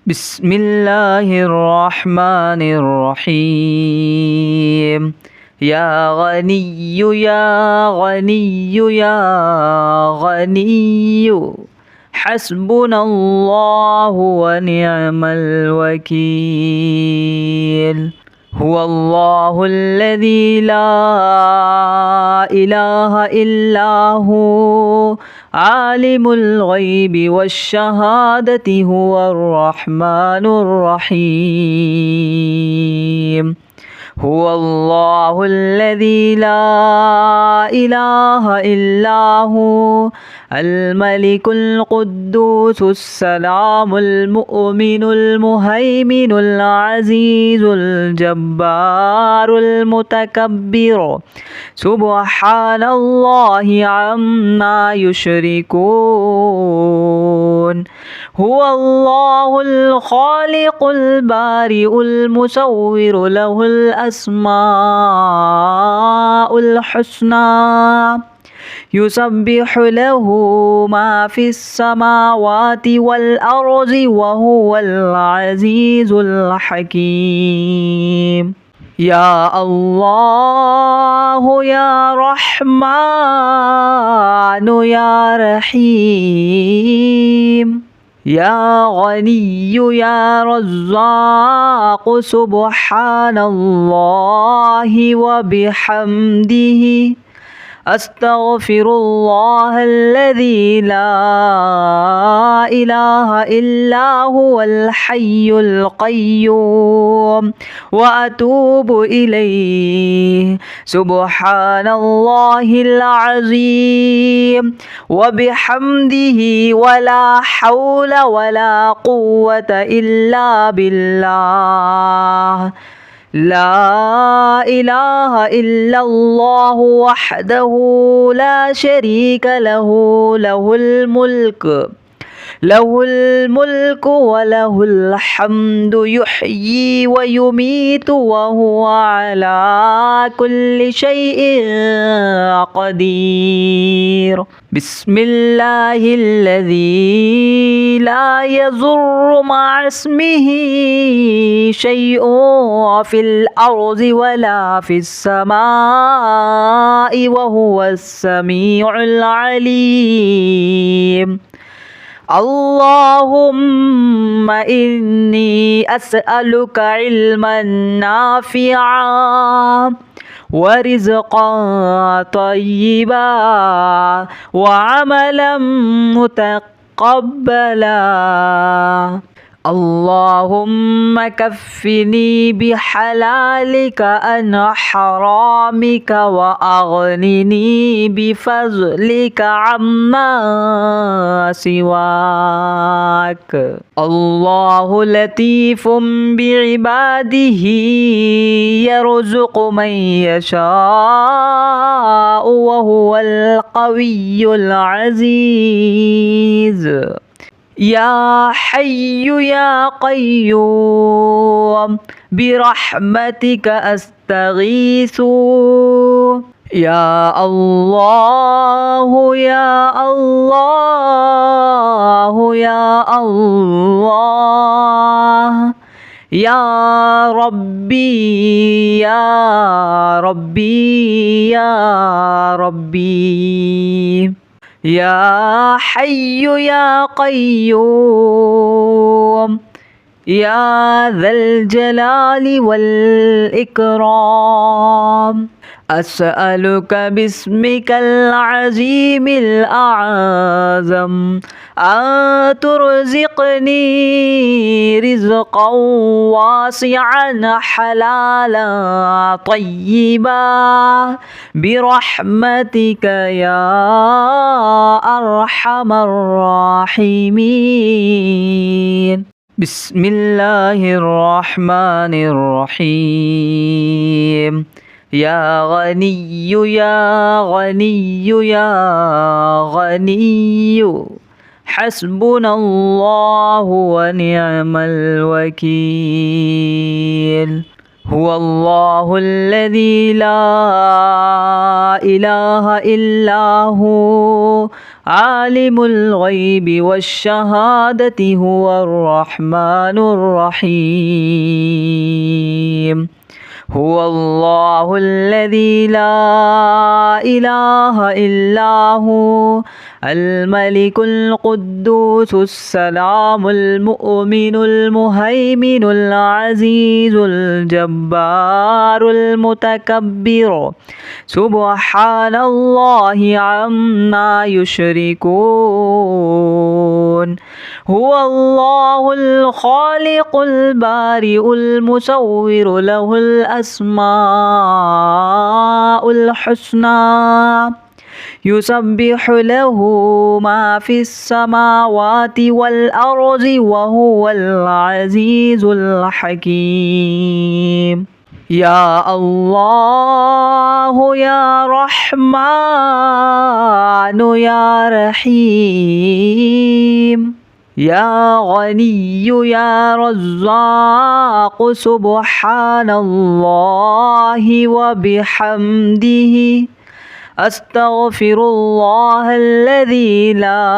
بسم الله الرحمن الرحيم. يا غني يا غني يا غني حسبنا الله ونعم الوكيل. هو الله الذي لا إله إلا هو عالم الغيب والشهادة هو الرحمن الرحيم. هو الله الذي لا إله إلا هو الملك القدوس السلام المؤمن المهيمن العزيز الجبار المتكبر سبحان الله عما يشركون. هو الله الخالق البارئ المصور له الأسماء الحسنى يسبح له ما في السماوات والأرض وهو العزيز الحكيم. يا الله يا رحمن يا رحيم. يا غني يا رزاق سبحان الله وبحمده أستغفر الله الذي لا إله إلا هو الحي القيوم وأتوب إليه. سبحان الله العظيم وبحمده ولا حول ولا قوة إلا بالله. لا إله إلا الله وحده لا شريك له له الملك وله الحمد يحيي ويميت وهو على كل شيء قدير. بسم الله الذي لا يضر مع اسمه شيء في الأرض ولا في السماء وهو السميع العليم. اللهم إني أسألك علما نافعا ورزقا طيبا وعملا متقبلا. اللهم كفني بحلالك عن حرامك وأغنني بفضلك عما سواك. الله لطيف بعباده يرزق من يشاء وهو القوي العزيز. يا حي يا قيوم برحمتك أستغيث. يا الله يا الله يا الله يا ربي يا ربي يا ربي. يا حي يا قيوم يا ذا الجلال والإكرام أسألك باسمك العظيم الأعظم أن ترزقني رزقا واسعا حلالا طيبا برحمتك يا أرحم الراحمين. بسم الله الرحمن الرحيم. يا غني يا غني يا غني حسبنا الله ونعم الوكيل. هو الله الذي لا إله إلا هو عالم الغيب والشهادة هو الرحمن الرحيم هو الله الذي لا إله إلا هو الملك القدوس السلام المؤمن المهيمن العزيز الجبار المتكبر سبحان الله عما يشركون هو الله الخالق البارئ المصور له الأسماء الحسنى يسبح له ما في السماوات والأرض وهو العزيز الحكيم يا الله يا رحمن يا رحيم يا غني يا رزاق سبحان الله وبحمده أستغفر الله الذي لا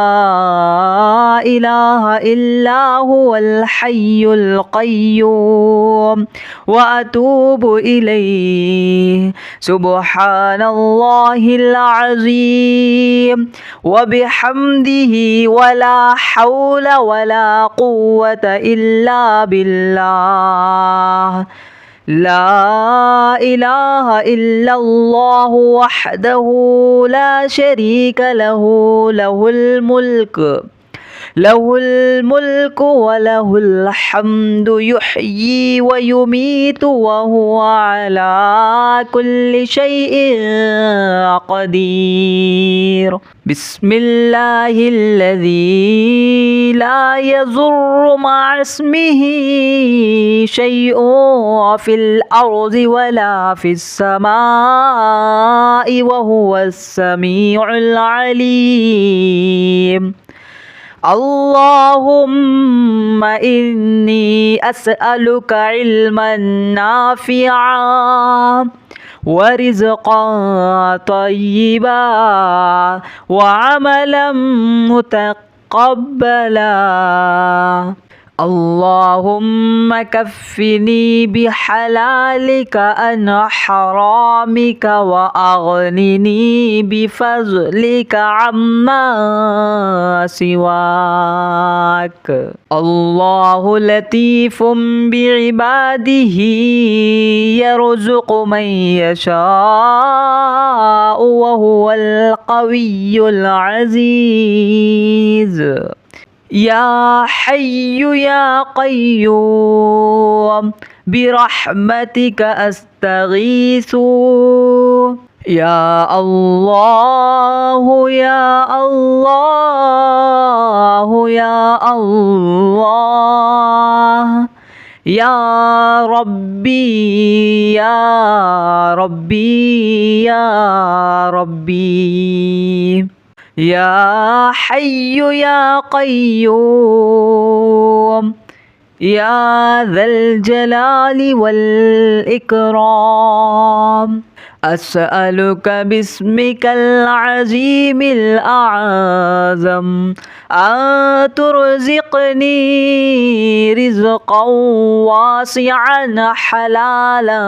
إله إلا هو الحي القيوم وأتوب إليه سبحان الله العظيم وبحمده ولا حول ولا قوة إلا بالله لا إله إلا الله وحده لا شريك له له الملك وله الحمد يحيي ويميت وهو على كل شيء قدير بسم الله الذي لا يضر مع اسمه شيء في الأرض ولا في السماء وهو السميع العليم اللهم إني أسألك علما نافعا ورزقا طيبا وعملا متقبلا اللهم كفني بحلالك عن حرامك وأغنني بفضلك عما سواك الله لطيف بعباده يرزق من يشاء وهو القوي العزيز يا حي يا قيوم برحمتك أستغيث يا الله يا الله يا الله يا ربي يا ربي يا ربي يا حي يا قيوم يا ذا الجلال والإكرام أسألك باسمك العظيم الأعظم أن ترزقني رزقا واسعا حلالا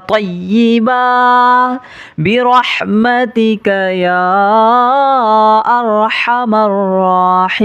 طيبا برحمتك يا أرحم الراحمين.